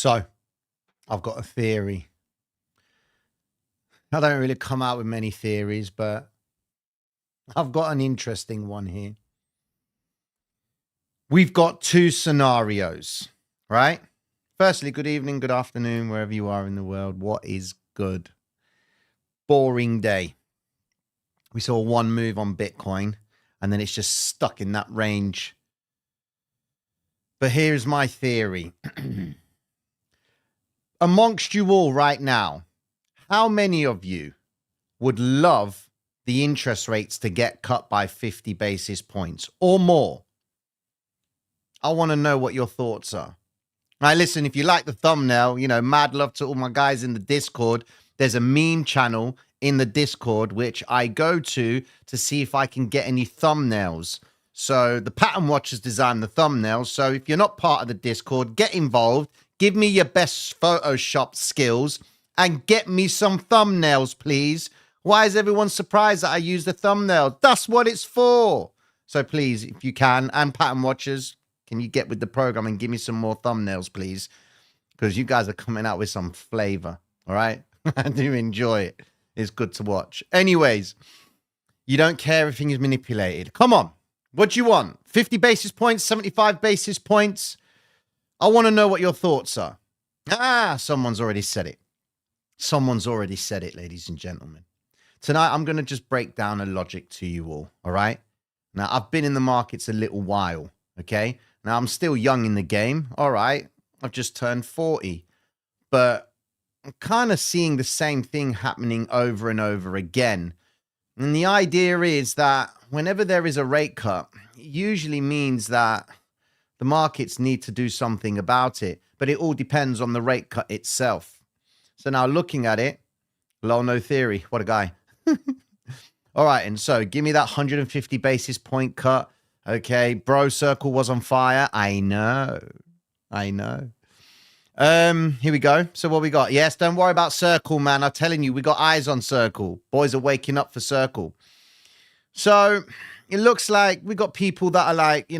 So I've got a theory. I don't really come out with many theories, but I've got an interesting one here. We've got two scenarios, right? Firstly, good evening, good afternoon, wherever you are in the world. What is good? Boring day. We saw one move on Bitcoin, and then it's just stuck in that range. But here's my theory. Amongst you all right now, how many of you would love the interest rates to get cut by 50 basis points or more? I want to know what your thoughts are. Now, listen, if you like the thumbnail, mad love to all my guys in the Discord. There's a meme channel in the Discord, which I go to see if I can get any thumbnails. So the pattern watchers design the thumbnails. So if you're not part of the Discord, get involved. Give me your best Photoshop skills and get me some thumbnails, please. Why is everyone surprised that I use the thumbnail? That's what it's for. So please, if you can, and pattern watchers, can you get with the program and give me some more thumbnails, please? Because you guys are coming out with some flavor, all right? I do enjoy it. It's good to watch. Anyways, you don't care if everything is manipulated. Come on. What do you want? 50 basis points, 75 basis points? I want to know what your thoughts are. Someone's already said it. Someone's already said it, ladies and gentlemen. Tonight, I'm going to just break down a logic to you all right? Now, I've been in the markets a little while, okay? Now, I'm still young in the game, all right? I've just turned 40. But I'm kind of seeing the same thing happening over and over again. And the idea is that whenever there is a rate cut, it usually means that the markets need to do something about it. But it all depends on the rate cut itself. So now looking at it, lol, no theory. What a guy. All right, and so give me that 150 basis point cut. Okay, bro, circle was on fire. I know. Here we go. So what we got? Yes, don't worry about circle, man. I'm telling you, we got eyes on circle. Boys are waking up for circle. So it looks like we got people that are like,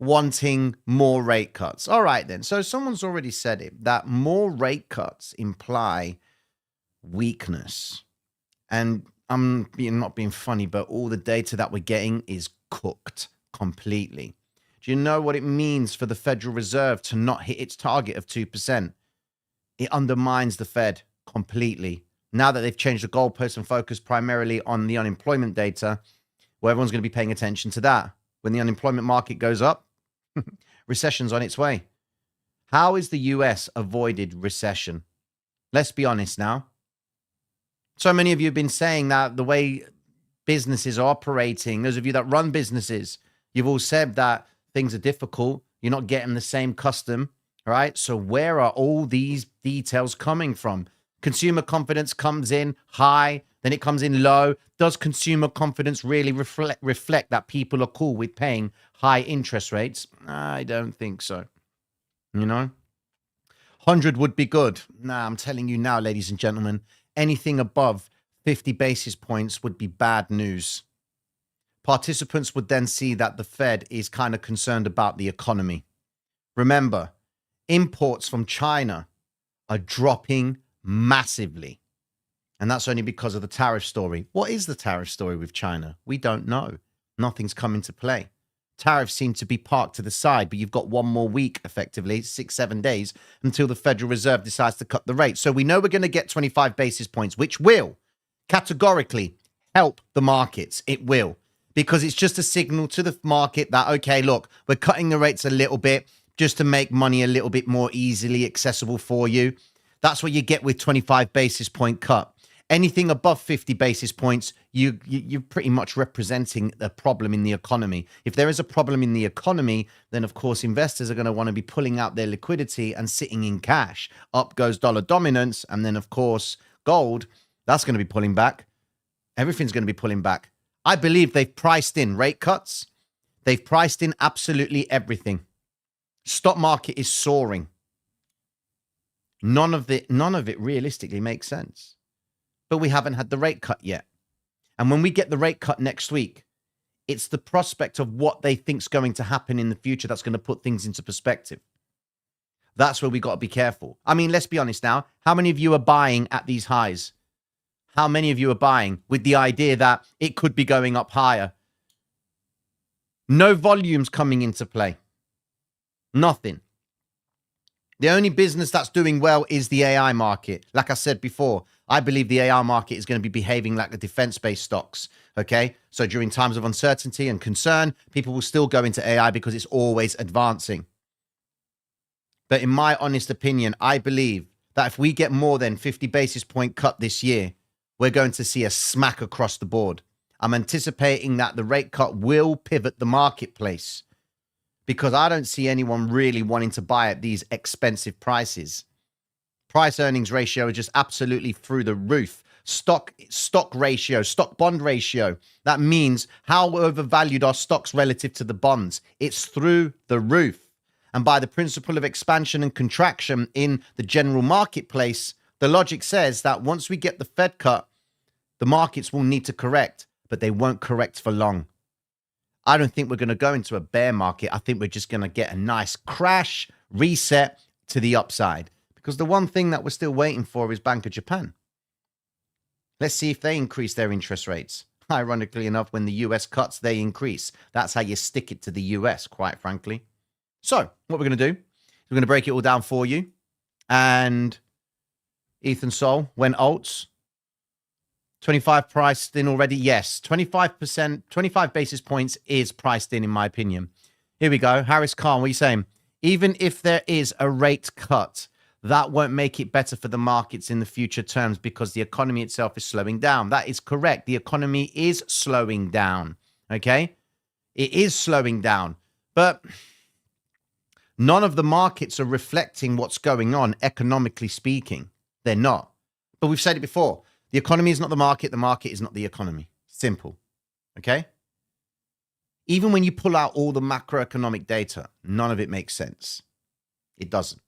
wanting more rate cuts. All right, then. So someone's already said it, that more rate cuts imply weakness. And I'm not being funny, but all the data that we're getting is cooked completely. Do you know what it means for the Federal Reserve to not hit its target of 2%? It undermines the Fed completely. Now that they've changed the goalposts and focused primarily on the unemployment data, well, everyone's going to be paying attention to that. When the unemployment market goes up, recession's on its way. How is the US avoided recession? Let's be honest now. So many of you have been saying that the way businesses are operating, those of you that run businesses, you've all said that things are difficult. You're not getting the same custom, right? So where are all these details coming from? Consumer confidence comes in high, then it comes in low. Does consumer confidence really reflect that people are cool with paying high interest rates? I don't think so. 100 would be good. Nah, I'm telling you now, ladies and gentlemen, anything above 50 basis points would be bad news. Participants would then see that the Fed is kind of concerned about the economy. Remember, imports from China are dropping massively. And that's only because of the tariff story. What is the tariff story with China? We don't know. Nothing's come into play. Tariffs seem to be parked to the side, but you've got one more week, effectively, 6-7 days, until the Federal Reserve decides to cut the rate. So we know we're going to get 25 basis points, which will categorically help the markets. It will. Because it's just a signal to the market that, okay, look, we're cutting the rates a little bit just to make money a little bit more easily accessible for you. That's what you get with 25 basis point cut. Anything above 50 basis points, you're pretty much representing a problem in the economy. If there is a problem in the economy, then of course investors are going to want to be pulling out their liquidity and sitting in cash. Up goes dollar dominance, and then of course gold, that's going to be pulling back. Everything's going to be pulling back. I believe they've priced in rate cuts. They've priced in absolutely everything. Stock market is soaring. None of it realistically makes sense. But we haven't had the rate cut yet. And when we get the rate cut next week, it's the prospect of what they think's going to happen in the future that's going to put things into perspective. That's where we got to be careful. I mean, let's be honest now. How many of you are buying at these highs? How many of you are buying with the idea that it could be going up higher? No volumes coming into play. Nothing. The only business that's doing well is the AI market. Like I said before, I believe the AI market is going to be behaving like the defense-based stocks. Okay. So during times of uncertainty and concern, people will still go into AI because it's always advancing. But in my honest opinion, I believe that if we get more than 50 basis point cut this year, we're going to see a smack across the board. I'm anticipating that the rate cut will pivot the marketplace because I don't see anyone really wanting to buy at these expensive prices. Price earnings ratio is just absolutely through the roof. Stock ratio, stock bond ratio. That means how overvalued are stocks relative to the bonds. It's through the roof. And by the principle of expansion and contraction in the general marketplace, the logic says that once we get the Fed cut, the markets will need to correct, but they won't correct for long. I don't think we're going to go into a bear market. I think we're just going to get a nice crash, reset to the upside. Because the one thing that we're still waiting for is Bank of Japan. Let's see if they increase their interest rates. Ironically enough, when the US cuts, they increase. That's how you stick it to the US, quite frankly. So what we're going to do is we're going to break it all down for you. And Ethan Sol went alts. 25 priced in already. Yes, 25%, 25 basis points is priced in my opinion. Here we go. Harris Khan, what are you saying? Even if there is a rate cut, that won't make it better for the markets in the future terms because the economy itself is slowing down. That is correct. The economy is slowing down. Okay? It is slowing down. But none of the markets are reflecting what's going on, economically speaking. They're not. But we've said it before. The economy is not the market is not the economy. Simple. Okay? Even when you pull out all the macroeconomic data, none of it makes sense. It doesn't.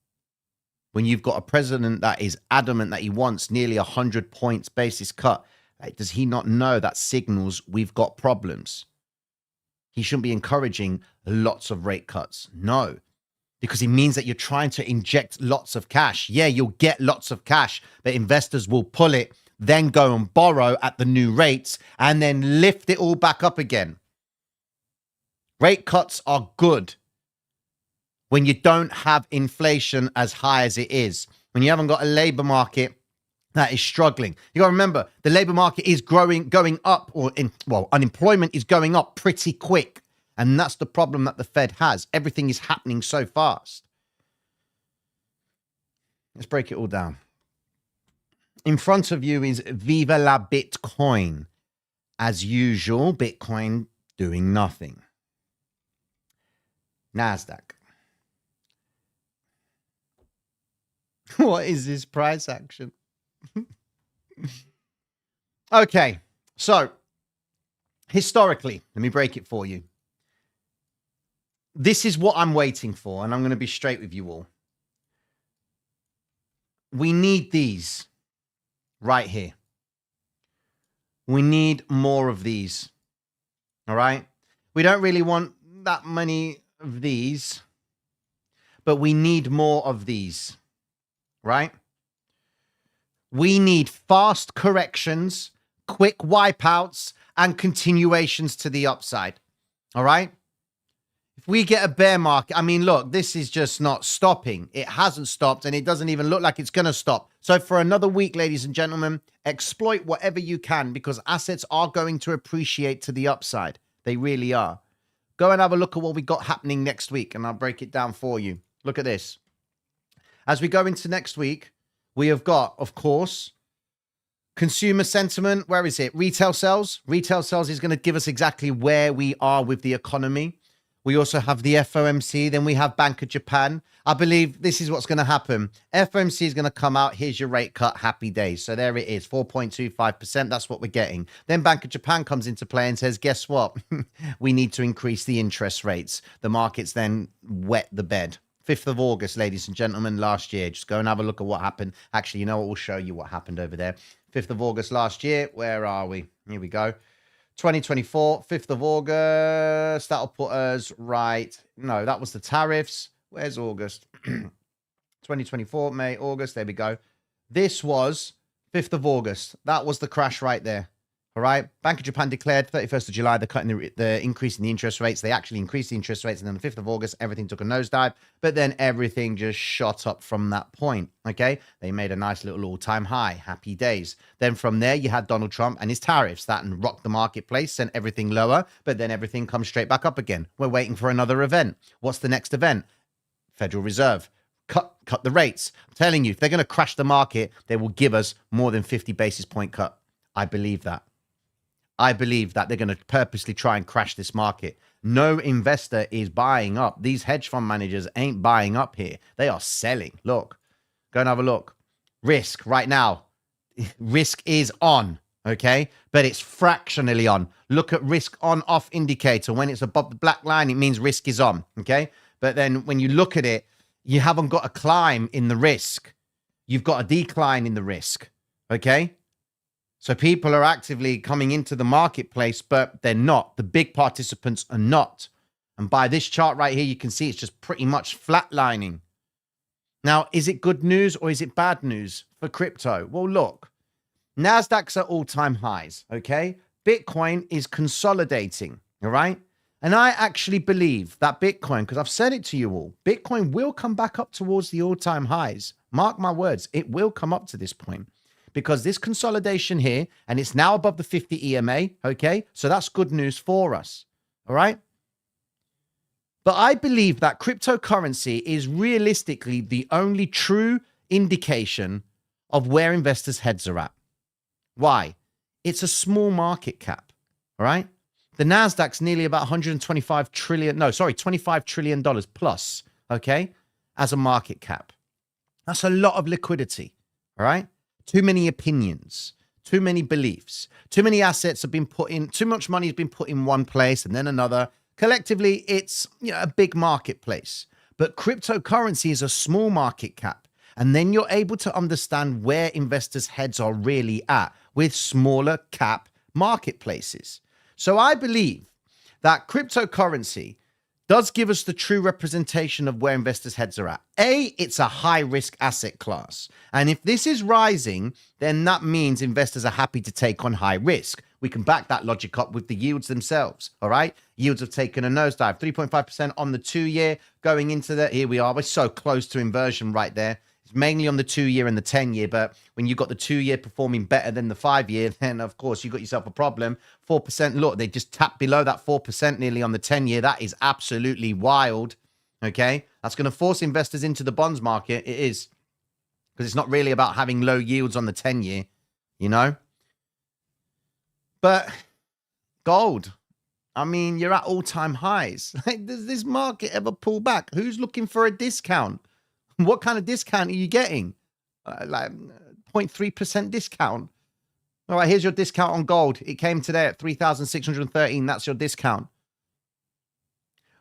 When you've got a president that is adamant that he wants nearly 100 points basis cut, like, does he not know that signals we've got problems? He shouldn't be encouraging lots of rate cuts. No. Because it means that you're trying to inject lots of cash. Yeah, you'll get lots of cash, but investors will pull it, then go and borrow at the new rates, and then lift it all back up again. Rate cuts are good when you don't have inflation as high as it is. When you haven't got a labor market that is struggling. You got to remember, the labor market is going up, unemployment is going up pretty quick. And that's the problem that the Fed has. Everything is happening so fast. Let's break it all down. In front of you is Viva la Bitcoin. As usual, Bitcoin doing nothing. NASDAQ. What is this price action? Okay, so historically, let me break it for you. This is what I'm waiting for, and I'm going to be straight with you all. We need these right here. We need more of these. All right? We don't really want that many of these, but we need more of these. Right? We need fast corrections, quick wipeouts, and continuations to the upside. All right? If we get a bear market, I mean, look, this is just not stopping. It hasn't stopped, and it doesn't even look like it's going to stop. So for another week, ladies and gentlemen, exploit whatever you can because assets are going to appreciate to the upside. They really are. Go and have a look at what we got happening next week, and I'll break it down for you. Look at this. As we go into next week, we have got, of course, consumer sentiment. Where is it? Retail sales. Retail sales is going to give us exactly where we are with the economy. We also have the FOMC. Then we have Bank of Japan. I believe this is what's going to happen. FOMC is going to come out. Here's your rate cut. Happy days. So there it is. 4.25%. That's what we're getting. Then Bank of Japan comes into play and says, guess what? We need to increase the interest rates. The markets then wet the bed. 5th of August, ladies and gentlemen, last year. Just go and have a look at what happened. Actually, you know what? We'll show you what happened over there. 5th of August last year. Where are we? Here we go. 2024, 5th of August. That'll put us right. No, that was the tariffs. Where's August? 2024, May, August. There we go. This was 5th of August. That was the crash right there. All right. Bank of Japan declared 31st of July, they're cutting the increase in the interest rates. They actually increased the interest rates. And then the 5th of August, everything took a nosedive. But then everything just shot up from that point. Okay. They made a nice little all-time high. Happy days. Then from there, you had Donald Trump and his tariffs. That and rocked the marketplace, sent everything lower. But then everything comes straight back up again. We're waiting for another event. What's the next event? Federal Reserve. Cut the rates. I'm telling you, if they're going to crash the market, they will give us more than 50 basis point cut. I believe that. I believe that they're going to purposely try and crash this market. No investor is buying up. These hedge fund managers ain't buying up here. They are selling. Look, go and have a look. Risk right now. Risk is on, okay? But it's fractionally on. Look at risk on off indicator. When it's above the black line, it means risk is on, okay? But then when you look at it, you haven't got a climb in the risk. You've got a decline in the risk, okay? So people are actively coming into the marketplace, but they're not. The big participants are not. And by this chart right here, you can see it's just pretty much flatlining. Now, is it good news or is it bad news for crypto? Well, look, NASDAQ's at all-time highs, okay? Bitcoin is consolidating, all right? And I actually believe that Bitcoin, because I've said it to you all, Bitcoin will come back up towards the all-time highs. Mark my words, it will come up to this point. Because this consolidation here, and it's now above the 50 EMA, okay? So that's good news for us, all right? But I believe that cryptocurrency is realistically the only true indication of where investors' heads are at. Why? It's a small market cap, all right? The NASDAQ's nearly about $25 trillion plus, okay, as a market cap. That's a lot of liquidity, all right? Too many opinions, too many beliefs, too many assets have been put in, too much money has been put in one place and then another. Collectively, it's a big marketplace. But cryptocurrency is a small market cap. And then you're able to understand where investors' heads are really at with smaller cap marketplaces. So I believe that cryptocurrency does give us the true representation of where investors' heads are at. It's a high-risk asset class. And if this is rising, then that means investors are happy to take on high risk. We can back that logic up with the yields themselves, all right? Yields have taken a nosedive, 3.5% on the 2-year going into the, here we are, we're so close to inversion right there. It's mainly on the 2-year and the 10-year, but when you've got the 2-year performing better than the 5-year, then of course you've got yourself a problem. 4%, look, they just tapped below that 4% nearly on the 10-year. That is absolutely wild, okay? That's going to force investors into the bonds market. It is, because it's not really about having low yields on the 10-year, you know? But gold, I mean, you're at all-time highs. Does this market ever pull back? Who's looking for a discount? What kind of discount are you getting? Like 0.3% discount. All right, here's your discount on gold. It came today at 3,613. That's your discount.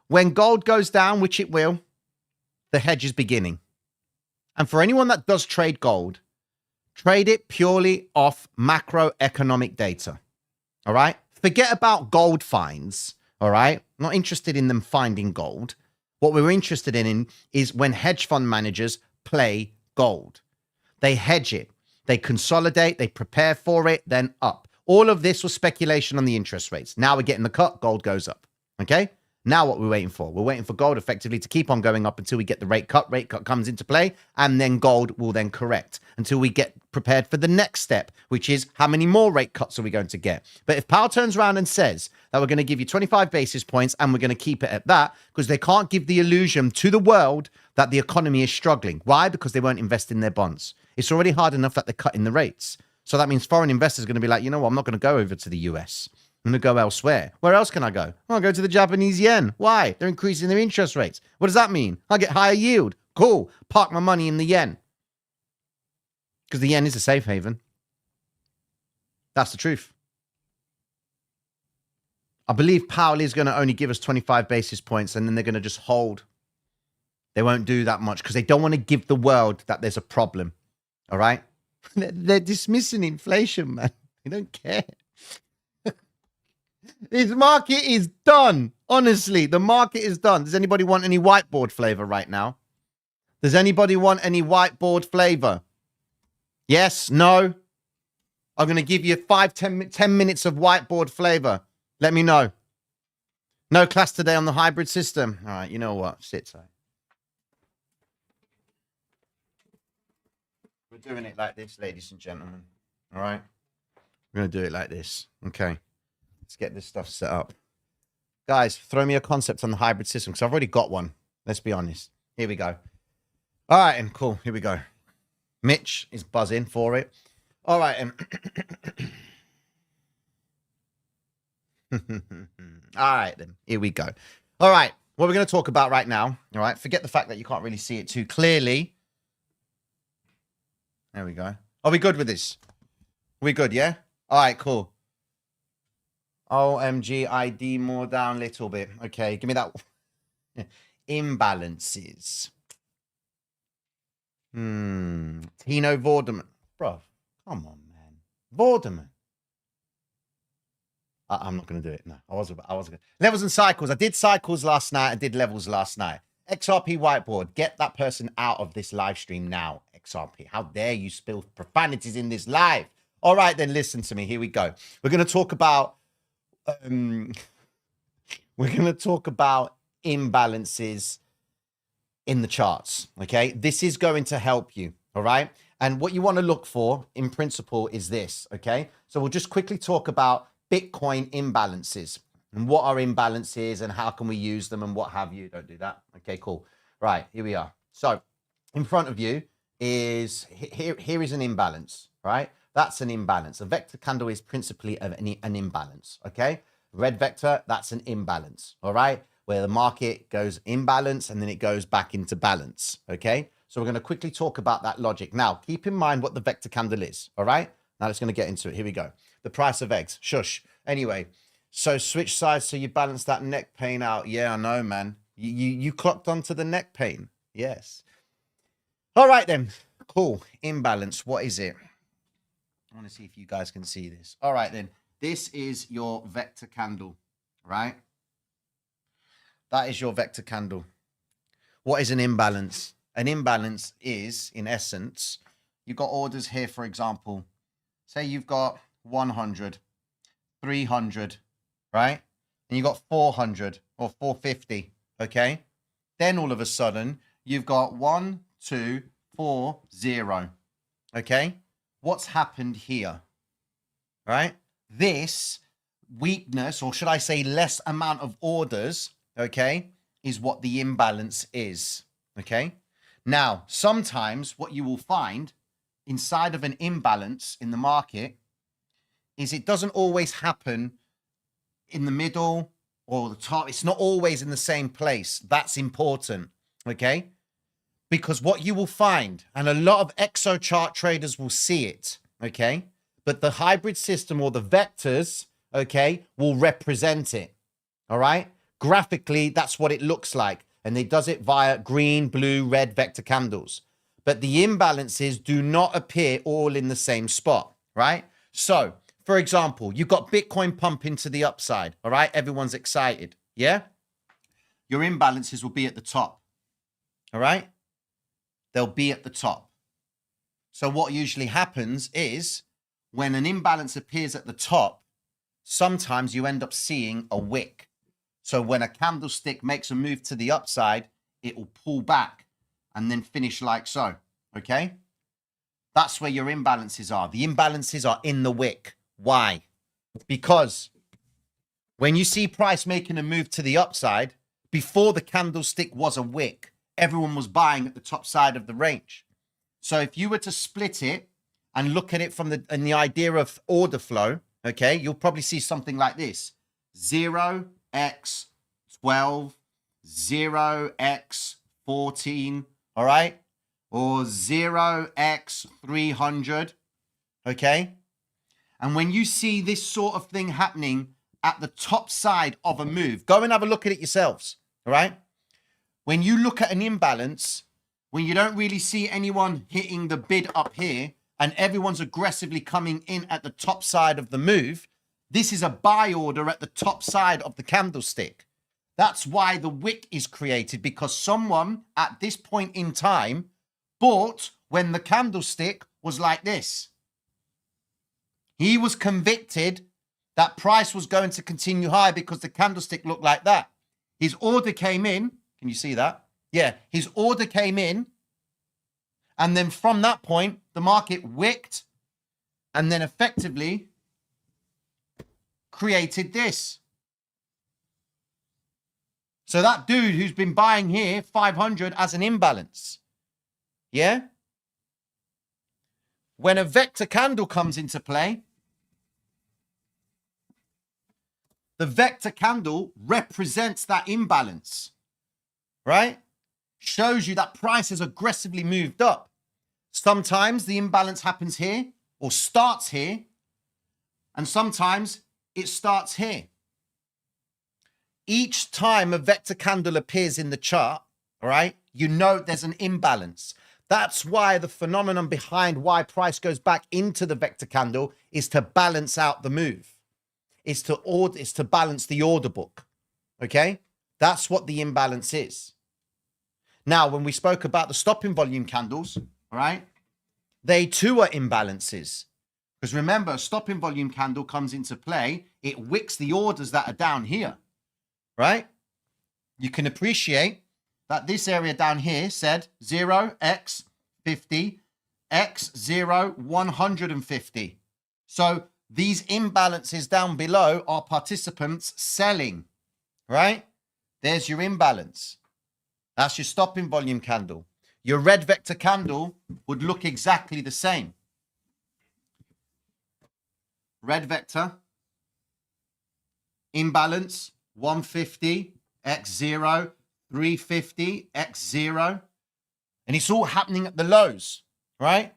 When gold goes down, which it will, the hedge is beginning. And for anyone that does trade gold, trade it purely off macroeconomic data. All right? Forget about gold finds. All right? Not interested in them finding gold. What we're interested in is when hedge fund managers play gold. They hedge it. They consolidate. They prepare for it, then up. All of this was speculation on the interest rates. Now we're getting the cut. Gold goes up. Okay? Now what we're waiting for? We're waiting for gold effectively to keep on going up until we get the rate cut. Rate cut comes into play, and then gold will then correct until we get prepared for the next step, which is how many more rate cuts are we going to get? But if Powell turns around and says that we're going to give you 25 basis points and we're going to keep it at that, because they can't give the illusion to the world that the economy is struggling. Why? Because they won't invest in their bonds. It's already hard enough that they're cutting the rates. So that means foreign investors are going to be like, you know what, I'm not going to go over to the US. I'm going to go elsewhere. Where else can I go? I'll go to the Japanese yen. Why? They're increasing their interest rates. What does that mean? I get higher yield. Cool. Park my money in the yen. Because the yen is a safe haven. That's the truth. I believe Powell is going to only give us 25 basis points and then they're going to just hold. They won't do that much because they don't want to give the world that there's a problem. All right? They're dismissing inflation, man. They don't care. This market is done. Honestly, the market is done. Does anybody want any whiteboard flavor right now? Does anybody want any whiteboard flavor? Yes? No? I'm going to give you 10 minutes of whiteboard flavor. Let me know. No class today on the hybrid system. All right, you know what? Sit tight. We're doing it like this, ladies and gentlemen. All right? We're going to do it like this. Okay. Let's get this stuff set up. Guys, throw me a concept on the hybrid system because I've already got one. Let's be honest. Here we go. All right, and cool. Here we go. Mitch is buzzing for it. All right, and all right, then. Here we go. All right, what we're going to talk about right now, all right, forget the fact that you can't really see it too clearly. There we go. Are we good with this? Are we good, yeah? All right, cool. OMG, ID more down a little bit. Okay, give me that. Imbalances. Tino Vorderman. Bro, come on, man. Vorderman. I'm not going to do it. No, I wasn't going to. Levels and cycles. I did cycles last night. I did levels last night. XRP whiteboard. Get that person out of this live stream now, XRP. How dare you spill profanities in this live? All right, then listen to me. Here we go. We're going to talk about imbalances in the charts. Okay, this is going to help you. All right, and what you want to look for in principle is this. Okay, so we'll just quickly talk about Bitcoin imbalances and what are imbalances and how can we use them and what have you. Don't do that. Okay, cool. Right, here we are. So in front of you is here is an imbalance. Right, that's an imbalance. A vector candle is principally an imbalance. Okay, red vector, that's an imbalance. All right, where the market goes imbalance and then it goes back into balance. Okay, so we're going to quickly talk about that logic. Now, keep in mind what the vector candle is. All right, now let's going to get into it. Here we go. The price of eggs. Shush. Anyway, so switch sides so you balance that neck pain out. Yeah, I know, man. You clocked onto the neck pain. Yes. All right, then. Cool. Imbalance. What is it? I want to see if you guys can see this. All right, then. This is your vector candle, right? That is your vector candle. What is an imbalance? An imbalance is, in essence, you've got orders here, for example. Say you've got 100, 300, right? And you got 400 or 450, okay? Then all of a sudden, you've got 1, 2, 4, 0, okay? What's happened here, right? This weakness, or should I say less amount of orders, okay, is what the imbalance is, okay? Now, sometimes what you will find inside of an imbalance in the market is it doesn't always happen in the middle or the top. It's not always in the same place. That's important, okay? Because what you will find, and a lot of exo chart traders will see it, okay? But the hybrid system or the vectors, okay, will represent it, all right? Graphically, that's what it looks like. And it does it via green, blue, red vector candles. But the imbalances do not appear all in the same spot, right? So, for example, you've got Bitcoin pumping to the upside, all right? Everyone's excited, yeah? Your imbalances will be at the top, all right? They'll be at the top. So what usually happens is when an imbalance appears at the top, sometimes you end up seeing a wick. So when a candlestick makes a move to the upside, it will pull back and then finish like so, okay? That's where your imbalances are. The imbalances are in the wick. Why? Because when you see price making a move to the upside, before the candlestick was a wick, everyone was buying at the top side of the range. So if you were to split it and look at it from the idea of order flow, okay, you'll probably see something like this. 0x12, 0x14, all right? Or 0x300, okay? And when you see this sort of thing happening at the top side of a move, go and have a look at it yourselves, all right? When you look at an imbalance, when you don't really see anyone hitting the bid up here and everyone's aggressively coming in at the top side of the move, this is a buy order at the top side of the candlestick. That's why the wick is created, because someone at this point in time bought when the candlestick was like this. He was convicted that price was going to continue high because the candlestick looked like that. His order came in. Can you see that? Yeah, his order came in. And then from that point, the market wicked and then effectively created this. So that dude who's been buying here 500 as an imbalance. Yeah? When a vector candle comes into play, the vector candle represents that imbalance, right? Shows you that price has aggressively moved up. Sometimes the imbalance happens here or starts here, and sometimes it starts here. Each time a vector candle appears in the chart, all right, you know there's an imbalance. That's why the phenomenon behind why price goes back into the vector candle is to balance out the move. It's to balance the order book, okay? That's what the imbalance is. Now, when we spoke about the stopping volume candles, all right, they too are imbalances. Because remember, a stopping volume candle comes into play, it wicks the orders that are down here, right? You can appreciate that this area down here said 0x 50, x 0 150. So these imbalances down below are participants selling, right? There's your imbalance. That's your stopping volume candle. Your red vector candle would look exactly the same. Red vector, imbalance, 150, x0, 350, x0. And it's all happening at the lows, right?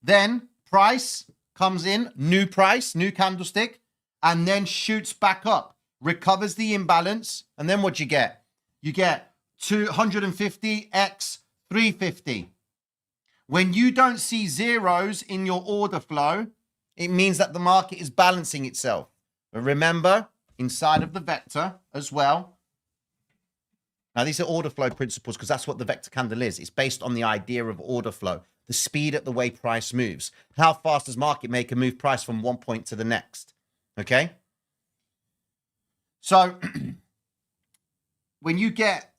Then price comes in, new price, new candlestick, and then shoots back up, recovers the imbalance. And then what do you get? You get 250, x 350. When you don't see zeros in your order flow, it means that the market is balancing itself. But remember, inside of the vector as well. Now, these are order flow principles because that's what the vector candle is. It's based on the idea of order flow, the speed at the way price moves. How fast does market maker move price from one point to the next? Okay? So, when you get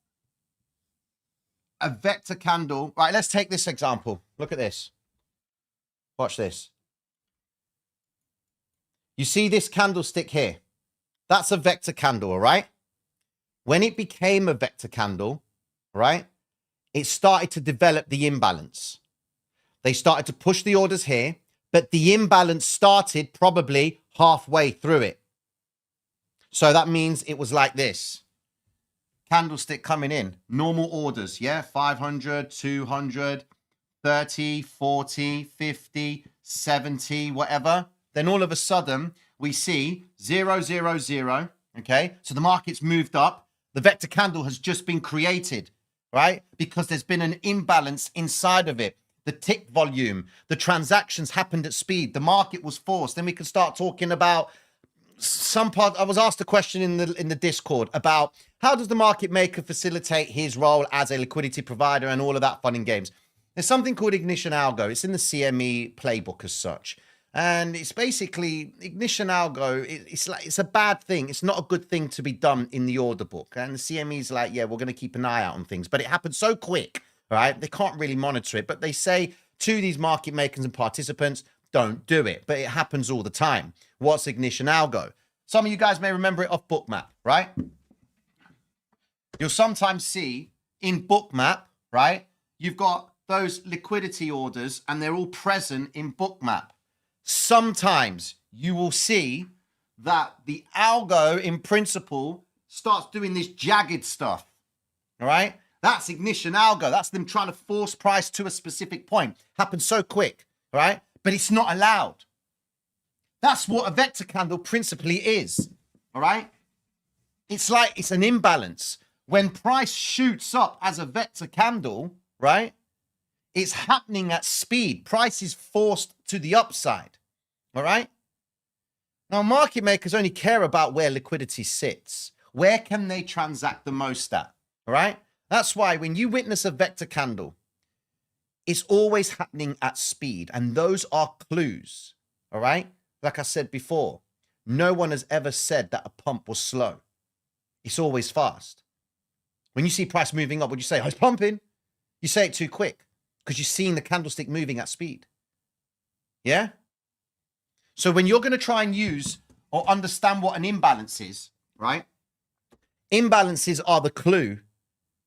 a vector candle, right, let's take this example. Look at this. Watch this. You see this candlestick here? That's a vector candle, all right? When it became a vector candle, right, it started to develop the imbalance. They started to push the orders here, but the imbalance started probably halfway through it. So that means it was like this. Candlestick coming in, normal orders, yeah? 500, 200, 30, 40, 50, 70, whatever. Then all of a sudden, we see 0, 0, 0, okay? So the market's moved up. The vector candle has just been created, right? Because there's been an imbalance inside of it. The tick volume, the transactions happened at speed. The market was forced. Then we can start talking about some part. I was asked a question in the Discord about how does the market maker facilitate his role as a liquidity provider and all of that fun and games. There's something called ignition algo. It's in the CME playbook as such. And it's basically ignition algo. It's a bad thing. It's not a good thing to be done in the order book. And the CME is like, yeah, we're going to keep an eye out on things. But it happens so quick, right? They can't really monitor it. But they say to these market makers and participants, don't do it. But it happens all the time. What's ignition algo? Some of you guys may remember it off Bookmap, right? You'll sometimes see in Bookmap, right? You've got those liquidity orders and they're all present in Bookmap. Sometimes you will see that the algo in principle starts doing this jagged stuff, all right? That's ignition algo. That's them trying to force price to a specific point. Happens so quick, all right? But it's not allowed. That's what a vector candle principally is, all right? It's like it's an imbalance. When price shoots up as a vector candle, right? It's happening at speed. Price is forced to the upside. All right. Now, market makers only care about where liquidity sits. Where can they transact the most at? All right. That's why when you witness a vector candle, it's always happening at speed. And those are clues. All right. Like I said before, no one has ever said that a pump was slow. It's always fast. When you see price moving up, would you say, oh, it's pumping? You say it too quick because you've seen the candlestick moving at speed. Yeah? So when you're going to try and use or understand what an imbalance is, right? Imbalances are the clue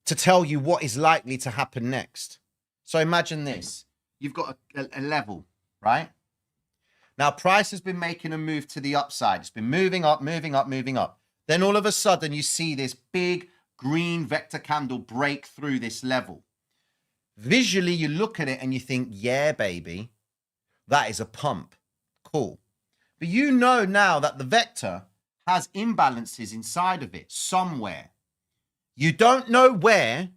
to tell you what is likely to happen next. So imagine this. You've got a level, right? Now, price has been making a move to the upside. It's been moving up, moving up, moving up. Then all of a sudden, you see this big green vector candle break through this level. Visually, you look at it and you think, yeah, baby, that is a pump. Cool. But you know now that the vector has imbalances inside of it somewhere. You don't know where,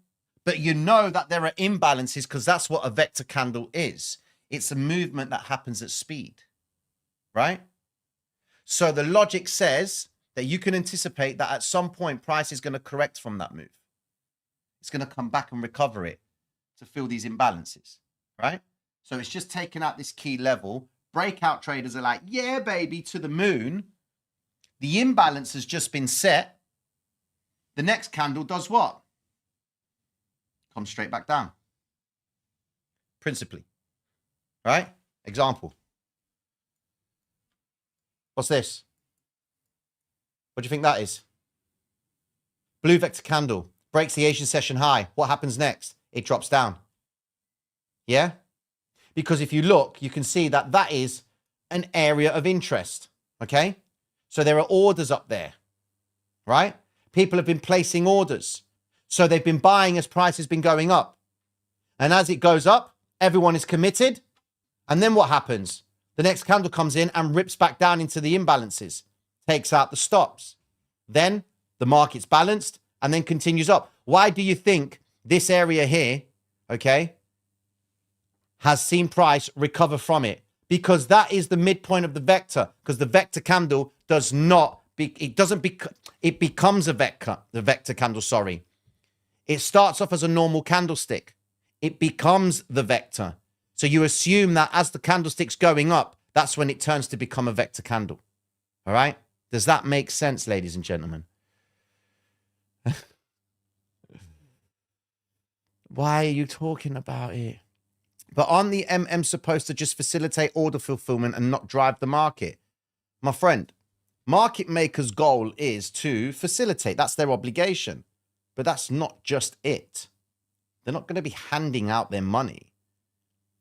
but you know that there are imbalances because that's what a vector candle is. It's a movement that happens at speed, right? So the logic says that you can anticipate that at some point price is going to correct from that move. It's going to come back and recover it to fill these imbalances, right? So it's just taking out this key level. Breakout traders are like, yeah, baby, to the moon. The imbalance has just been set. The next candle does what? Comes straight back down. Principally, right? Example. What's this? What do you think that is? Blue vector candle breaks the Asian session high. What happens next? It drops down. Yeah? Because if you look, you can see that that is an area of interest. Okay? So there are orders up there, right? People have been placing orders. So they've been buying as price has been going up. And as it goes up, everyone is committed. And then what happens? The next candle comes in and rips back down into the imbalances, takes out the stops. Then the market's balanced and then continues up. Why do you think this area here, okay, has seen price recover from it? Because that is the midpoint of the vector, because the vector candle does not, it becomes a vector, the vector candle, sorry. It starts off as a normal candlestick. It becomes the vector. So you assume that as the candlestick's going up, that's when it turns to become a vector candle. All right? Does that make sense, ladies and gentlemen? Why are you talking about it? But aren't the MM supposed to just facilitate order fulfillment and not drive the market? My friend, market makers' goal is to facilitate. That's their obligation. But that's not just it. They're not going to be handing out their money.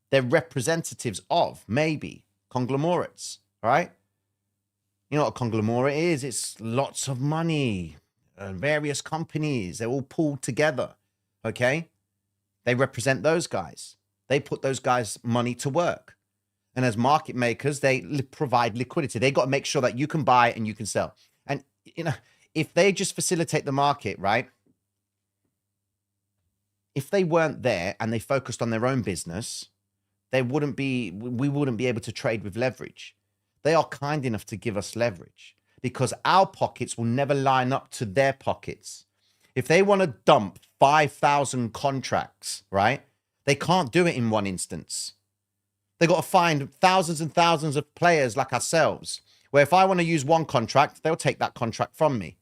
They're representatives of, maybe, conglomerates, right? You know what a conglomerate is? It's lots of money, various companies. They're all pulled together, okay? They represent those guys. They put those guys' money to work. And as market makers, they provide liquidity. They got to make sure that you can buy and you can sell. And, you know, if they just facilitate the market, right? If they weren't there and they focused on their own business, we wouldn't be able to trade with leverage. They are kind enough to give us leverage because our pockets will never line up to their pockets. If they want to dump 5,000 contracts, right? They can't do it in one instance. They got to find thousands and thousands of players like ourselves, where if I want to use one contract, they'll take that contract from me.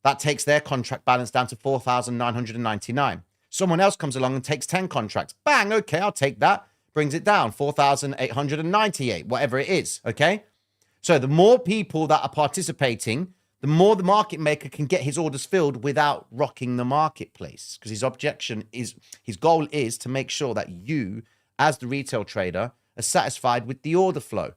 That takes their contract balance down to 4,999. Someone else comes along and takes 10 contracts. Bang, okay, I'll take that. Brings it down, 4,898, whatever it is, okay? So the more people that are participating, the more the market maker can get his orders filled without rocking the marketplace. Because his goal is to make sure that you, as the retail trader, are satisfied with the order flow.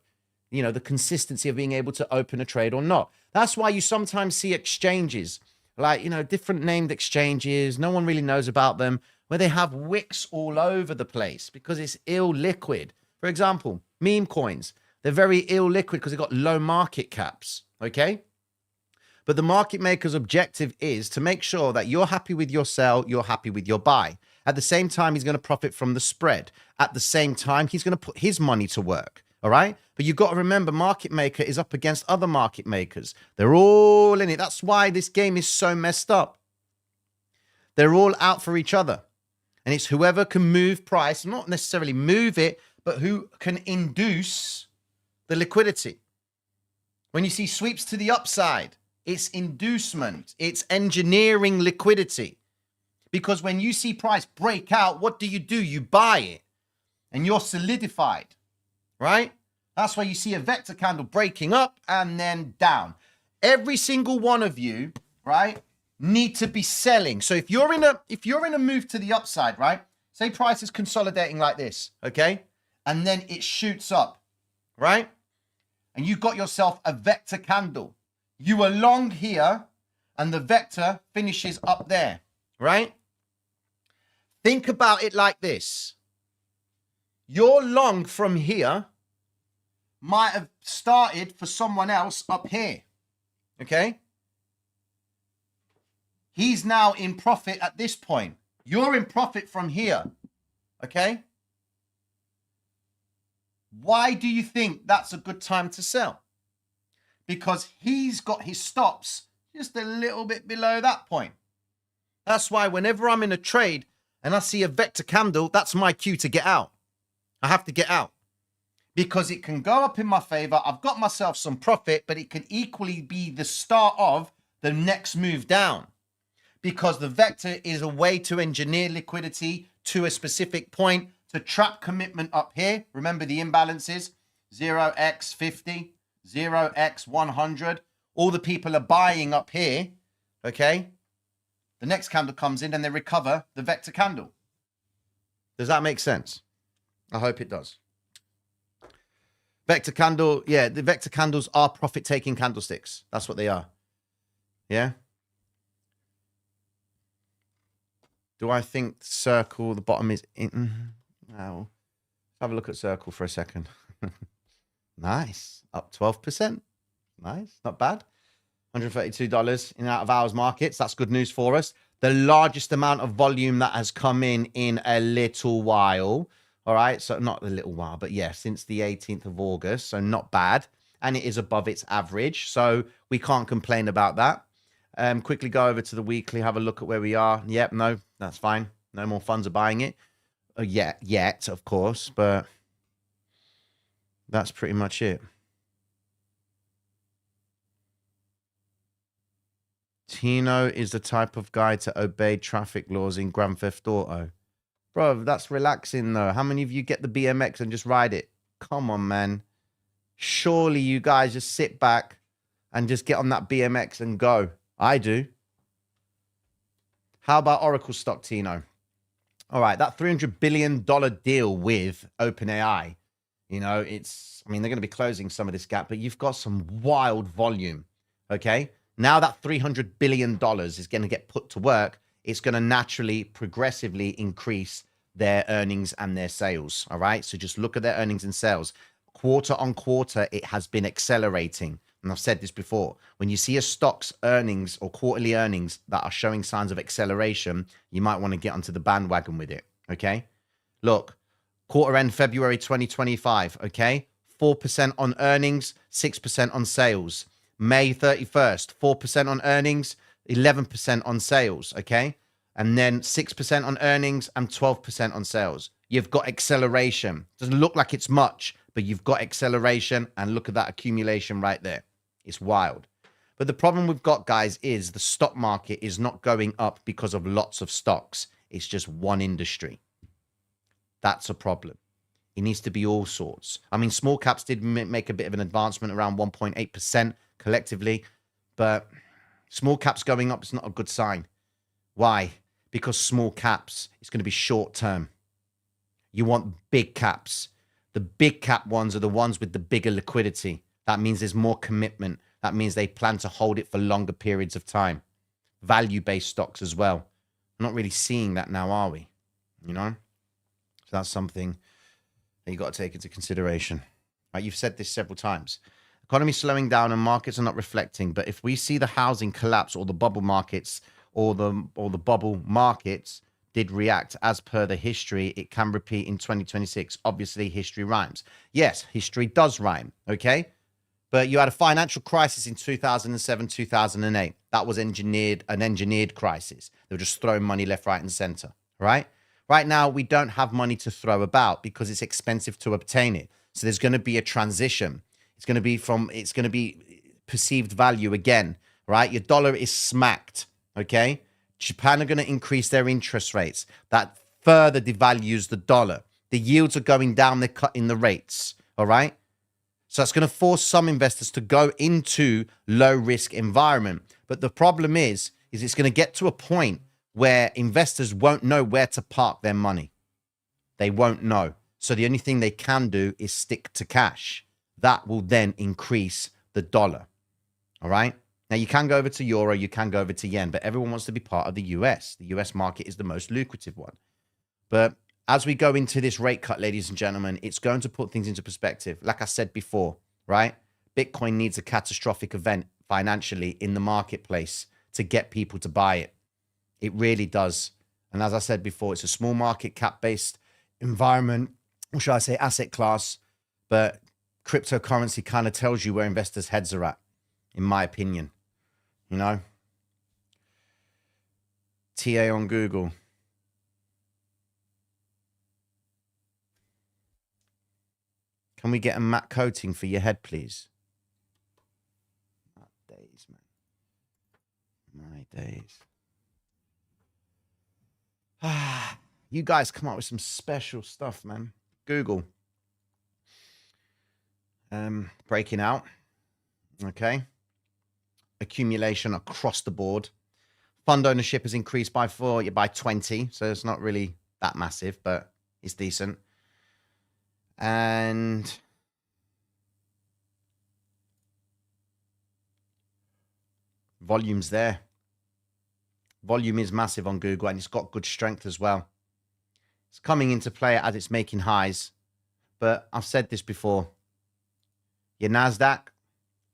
You know, the consistency of being able to open a trade or not. That's why you sometimes see exchanges, like, you know, different named exchanges. No one really knows about them, where they have wicks all over the place because it's illiquid. For example, meme coins. They're very illiquid because they've got low market caps, okay? But the market maker's objective is to make sure that you're happy with your sell, you're happy with your buy. At the same time, he's going to profit from the spread. At the same time, he's going to put his money to work. All right. But you've got to remember, market maker is up against other market makers. They're all in it. That's why this game is so messed up. They're all out for each other. And it's whoever can move price, not necessarily move it, but who can induce the liquidity. When you see sweeps to the upside, it's inducement. It's engineering liquidity. Because when you see price break out, what do? You buy it. And you're solidified, right? That's why you see a vector candle breaking up and then down. Every single one of you, right, need to be selling. So if you're in a move to the upside, right? Say price is consolidating like this, okay? And then it shoots up, right? And you got yourself a vector candle. You are long here and the vector finishes up there, right? Think about it like this. Your long from here might have started for someone else up here, okay? He's now in profit at this point. You're in profit from here, okay? Why do you think that's a good time to sell? Because he's got his stops just a little bit below that point. That's why whenever I'm in a trade and I see a vector candle, that's my cue to get out. I have to get out because it can go up in my favor. I've got myself some profit, but it can equally be the start of the next move down because the vector is a way to engineer liquidity to a specific point to trap commitment up here. Remember the imbalances, 0x50, 0x100. All the people are buying up here, okay? The next candle comes in and they recover the vector candle. Does that make sense? I hope it does. Vector candle, yeah, the vector candles are profit-taking candlesticks. That's what they are. Yeah? Do I think circle, the bottom is in? Now, let's have a look at circle for a second. Nice. Up 12%. Nice. Not bad. $132 in out of hours markets. That's good news for us. The largest amount of volume that has come in a little while. All right. So not a little while, but yeah, since the 18th of August. So not bad. And it is above its average. So we can't complain about that. Quickly go over to the weekly, have a look at where we are. Yep. No, that's fine. No more funds are buying it. Yet, of course, but that's pretty much it. Tino is the type of guy to obey traffic laws in Grand Theft Auto. Bro, that's relaxing though. How many of you get the BMX and just ride it? Come on, man. Surely you guys just sit back and just get on that BMX and go. I do. How about Oracle stock, Tino? All right, that $300 billion deal with OpenAI, you know, they're going to be closing some of this gap, but you've got some wild volume, okay? Now that $300 billion is going to get put to work, it's going to naturally, progressively increase their earnings and their sales, all right? So just look at their earnings and sales. Quarter on quarter, it has been accelerating. And I've said this before, when you see a stock's earnings or quarterly earnings that are showing signs of acceleration, you might want to get onto the bandwagon with it, okay? Look, quarter end February 2025, okay? 4% on earnings, 6% on sales. May 31st, 4% on earnings, 11% on sales, okay? And then 6% on earnings and 12% on sales. You've got acceleration. Doesn't look like it's much, but you've got acceleration, and look at that accumulation right there. It's wild. But the problem we've got, guys, is the stock market is not going up because of lots of stocks. It's just one industry. That's a problem. It needs to be all sorts. I mean, small caps did make a bit of an advancement, around 1.8% collectively, but small caps going up is not a good sign. Why? Because small caps is going to be short term. You want big caps. The big cap ones are the ones with the bigger liquidity. That means there's more commitment. That means they plan to hold it for longer periods of time. Value-based stocks as well. We're not really seeing that now, are we? You know? So that's something that you've got to take into consideration. Right, you've said this several times. Economy slowing down and markets are not reflecting. But if we see the housing collapse or the bubble markets or the bubble markets did react as per the history. It can repeat in 2026. Obviously, history rhymes. Yes, history does rhyme, okay? But you had a financial crisis in 2007, 2008. That was an engineered crisis. They were just throwing money left, right, and center, right? Right now, we don't have money to throw about because it's expensive to obtain it. So there's going to be a transition. It's going to be perceived value again, right? Your dollar is smacked, okay? Japan are going to increase their interest rates. That further devalues the dollar. The yields are going down. They're cutting the rates, all right? So that's going to force some investors to go into low risk environment. But the problem is it's going to get to a point where investors won't know where to park their money. They won't know. So the only thing they can do is stick to cash. That will then increase the dollar. All right. Now you can go over to euro, you can go over to yen, but everyone wants to be part of the US. The US market is the most lucrative one. But as we go into this rate cut, ladies and gentlemen, it's going to put things into perspective. Like I said before, right? Bitcoin needs a catastrophic event financially in the marketplace to get people to buy it. It really does. And as I said before, it's a small market cap based environment, or should I say asset class, but cryptocurrency kind of tells you where investors' heads are at, in my opinion. You know? TA on Google. Can we get a matte coating for your head, please? My days, man. My days. You guys come up with some special stuff, man. Google. Breaking out. Okay. Accumulation across the board. Fund ownership has increased by 20. So it's not really that massive, but it's decent. And volume's there. Volume is massive on Google, and it's got good strength as well. It's coming into play as it's making highs. But I've said this before. Your NASDAQ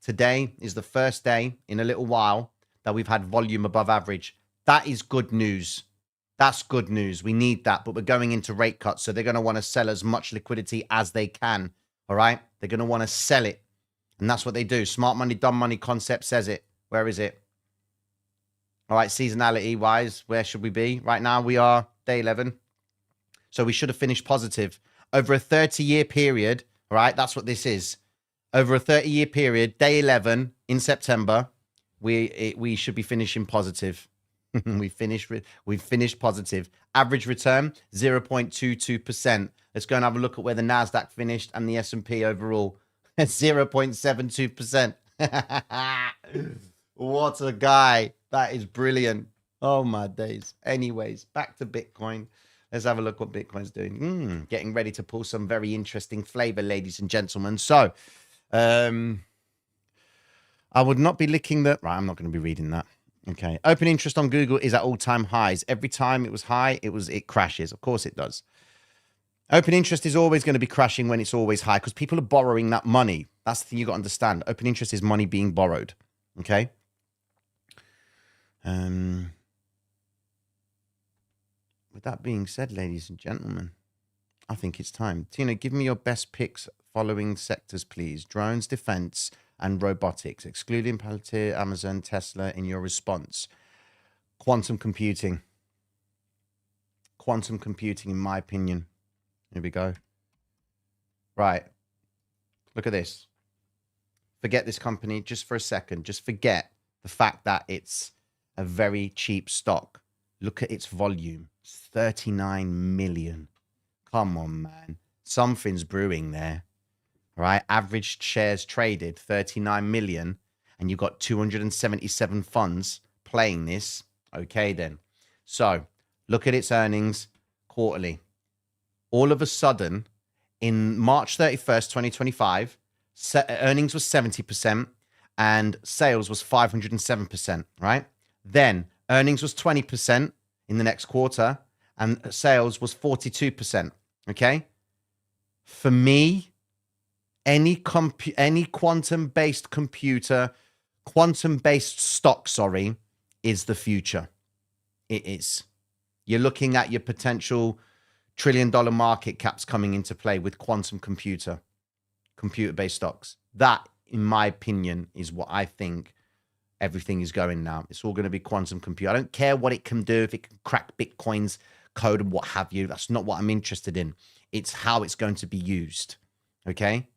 today is the first day in a little while that we've had volume above average. That is good news. That's good news. We need that, but we're going into rate cuts, so they're going to want to sell as much liquidity as they can, all right? They're going to want to sell it, and that's what they do. Smart money, dumb money concept says it. Where is it? All right, seasonality-wise, where should we be? Right now, we are day 11, so we should have finished positive. Over a 30-year period, all right, that's what this is. Over a 30-year period, day 11 in September, we should be finishing positive. We've finished positive. Average return 0.22%. Let's go and have a look at where the Nasdaq finished and the S&P overall. 0.72%. What a guy. That is brilliant. Oh my days. Anyways, back to Bitcoin. Let's have a look what Bitcoin's doing. Getting ready to pull some very interesting flavor, ladies and gentlemen. So, I would not be licking the... Right, I'm not going to be reading that. Okay. Open interest on Google is at all-time highs. Every time it was high, it crashes. Of course it does. Open interest is always going to be crashing when it's always high because people are borrowing that money. That's the thing you got to understand. Open interest is money being borrowed. Okay. With that being said, ladies and gentlemen, I think it's time. Tina, give me your best picks following sectors, please. Drones, defense, and robotics, excluding Palantir, Amazon, Tesla in your response. Quantum computing. Quantum computing, in my opinion. Here we go. Right. Look at this. Forget this company just for a second. Just forget the fact that it's a very cheap stock. Look at its volume. It's 39 million. Come on, man. Something's brewing there. Right? Average shares traded 39 million, and you've got 277 funds playing this. Okay, then. So look at its earnings quarterly. All of a sudden, in March 31st, 2025, earnings was 70% and sales was 507%, right? Then earnings was 20% in the next quarter and sales was 42%, okay? For me, any quantum-based quantum-based stock, is the future. It is. You're looking at your potential trillion-dollar market caps coming into play with quantum computer-based stocks. That, in my opinion, is what I think everything is going now. It's all going to be quantum computer. I don't care what it can do, if it can crack Bitcoin's code and what have you. That's not what I'm interested in. It's how it's going to be used. Okay?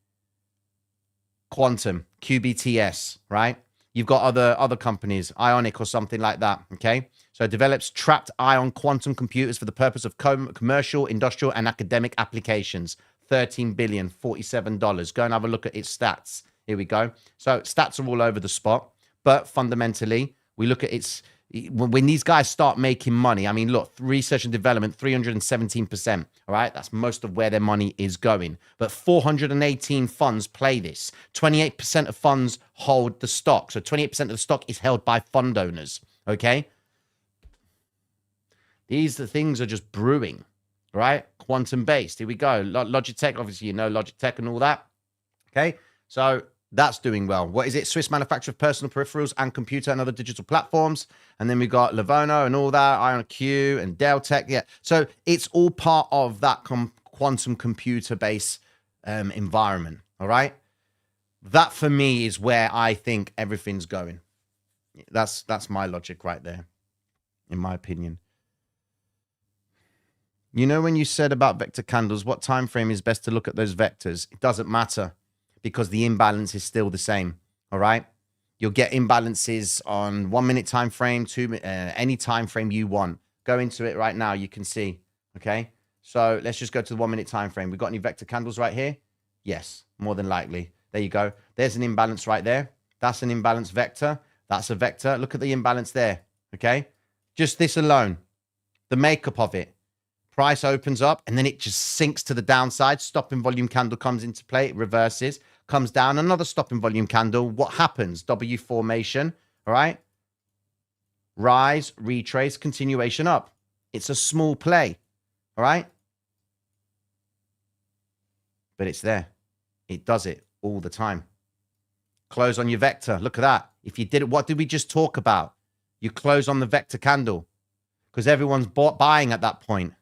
Quantum, QBTS, right? You've got other companies, Ionic or something like that, okay? So it develops trapped ion quantum computers for the purpose of commercial, industrial, and academic applications. $13 billion, $47. Go and have a look at its stats. Here we go. So stats are all over the spot, but fundamentally, we look at its... When these guys start making money, I mean, look, research and development, 317%. All right, that's most of where their money is going. But 418 funds play this. 28% of funds hold the stock. So 28% of the stock is held by fund owners. Okay, these things are just brewing, right? Quantum based. Here we go. Logitech, obviously, you know Logitech and all that. Okay, so that's doing well. What is it? Swiss manufacturer of personal peripherals and computer and other digital platforms. And then we got Livono and all that, IonQ and Dell Tech. Yeah. So it's all part of that quantum computer-based environment. All right. That for me is where I think everything's going. That's my logic right there, in my opinion. You know, when you said about vector candles, what time frame is best to look at those vectors? It doesn't matter, because the imbalance is still the same. All right. You'll get imbalances on 1 minute time frame, any time frame you want. Go into it right now. You can see. Okay. So let's just go to the 1 minute time frame. We got any vector candles right here? Yes, more than likely. There you go. There's an imbalance right there. That's an imbalance vector. That's a vector. Look at the imbalance there. Okay. Just this alone, the makeup of it. Price opens up and then it just sinks to the downside. Stopping volume candle comes into play. It reverses. Comes down, another stopping volume candle. What happens? W formation, all right? Rise, retrace, continuation up. It's a small play, all right? But it's there. It does it all the time. Close on your vector. Look at that. If you did it, what did we just talk about? You close on the vector candle because everyone's buying at that point.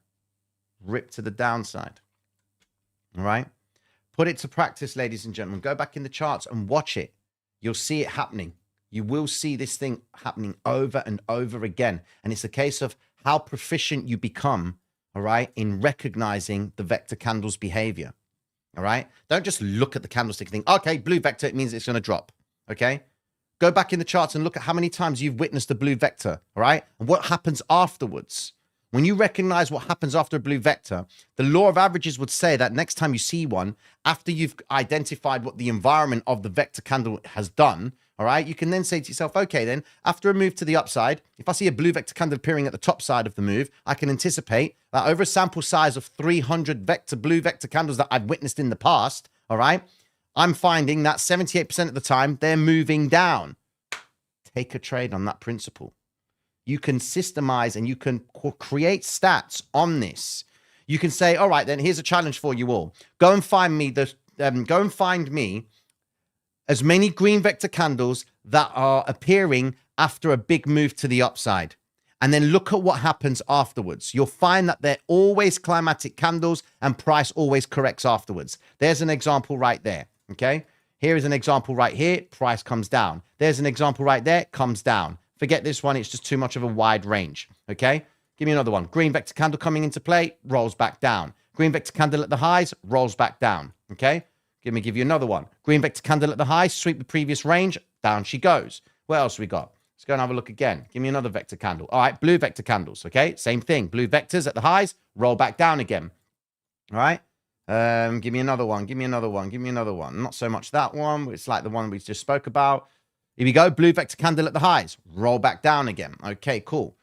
Rip to the downside, all right? Put it to practice, ladies and gentlemen. Go back in the charts and watch it. You'll see it happening. You will see this thing happening over and over again. And it's a case of how proficient you become, all right, in recognizing the vector candle's behavior, all right? Don't just look at the candlestick and think, okay, blue vector, it means it's going to drop, okay? Go back in the charts and look at how many times you've witnessed a blue vector, all right? And what happens afterwards. When you recognize what happens after a blue vector, the law of averages would say that next time you see one, after you've identified what the environment of the vector candle has done, all right, you can then say to yourself, okay, then after a move to the upside, if I see a blue vector candle appearing at the top side of the move, I can anticipate that over a sample size of 300 blue vector candles that I've witnessed in the past, all right, I'm finding that 78% of the time they're moving down. Take a trade on that principle. You can systemize and you can create stats on this. You can say, all right, then here's a challenge for you all. Go and find me as many green vector candles that are appearing after a big move to the upside. And then look at what happens afterwards. You'll find that they're always climatic candles and price always corrects afterwards. There's an example right there. Okay. Here is an example right here. Price comes down. There's an example right there. Comes down. Forget this one. It's just too much of a wide range. Okay. Give me another one. Green vector candle coming into play, rolls back down. Green vector candle at the highs, rolls back down. Okay. Give you another one. Green vector candle at the high, sweep the previous range, down she goes. What else we got? Let's go and have a look again. Give me another vector candle. All right. Blue vector candles. Okay. Same thing. Blue vectors at the highs, roll back down again. All right. Give me another one. Give me another one. Give me another one. Not so much that one. It's like the one we just spoke about. Here we go. Blue vector candle at the highs. Roll back down again. Okay, cool.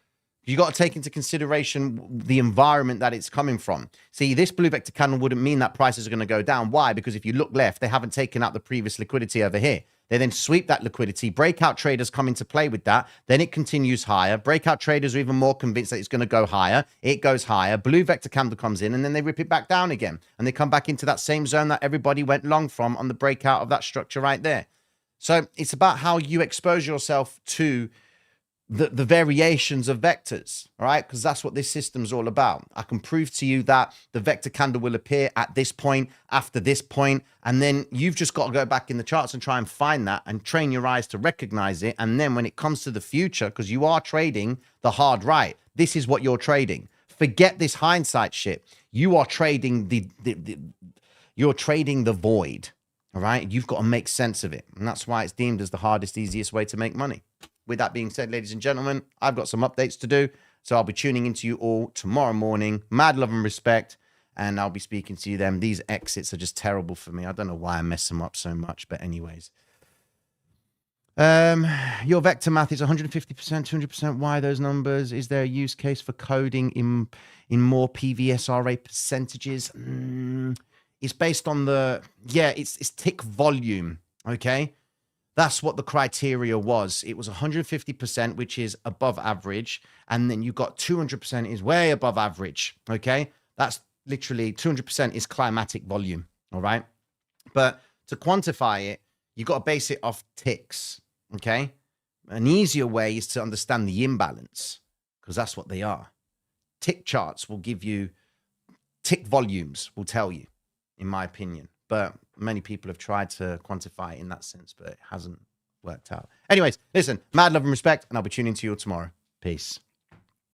You got to take into consideration the environment that it's coming from. See, this blue vector candle wouldn't mean that prices are going to go down. Why? Because if you look left, they haven't taken out the previous liquidity over here. They then sweep that liquidity. Breakout traders come into play with that. Then it continues higher. Breakout traders are even more convinced that it's going to go higher. It goes higher. Blue vector candle comes in and then they rip it back down again. And they come back into that same zone that everybody went long from on the breakout of that structure right there. So it's about how you expose yourself to the variations of vectors, all right? Because that's what this system's all about. I can prove to you that the vector candle will appear at this point, after this point, and then you've just got to go back in the charts and try and find that and train your eyes to recognize it. And then when it comes to the future, because you are trading the hard right, this is what you're trading. Forget this hindsight shit. You are trading you're trading the void, all right? You've got to make sense of it. And that's why it's deemed as the hardest, easiest way to make money. With that being said, ladies and gentlemen, I've got some updates to do. So I'll be tuning into you all tomorrow morning. Mad love and respect. And I'll be speaking to you then. These exits are just terrible for me. I don't know why I mess them up so much. But anyways. Your vector math is 150%, 200%. Why those numbers? Is there a use case for coding in more PVSRA percentages? It's based on it's tick volume. Okay. That's what the criteria was. It was 150%, which is above average. And then you got 200% is way above average. Okay. That's literally 200% is climatic volume. All right. But to quantify it, you got to base it off ticks. Okay. An easier way is to understand the imbalance, because that's what they are. Tick charts will give you, tick volumes will tell you, in my opinion. But many people have tried to quantify it in that sense, but it hasn't worked out. Anyways, listen, mad love and respect, and I'll be tuning to you all tomorrow. Peace.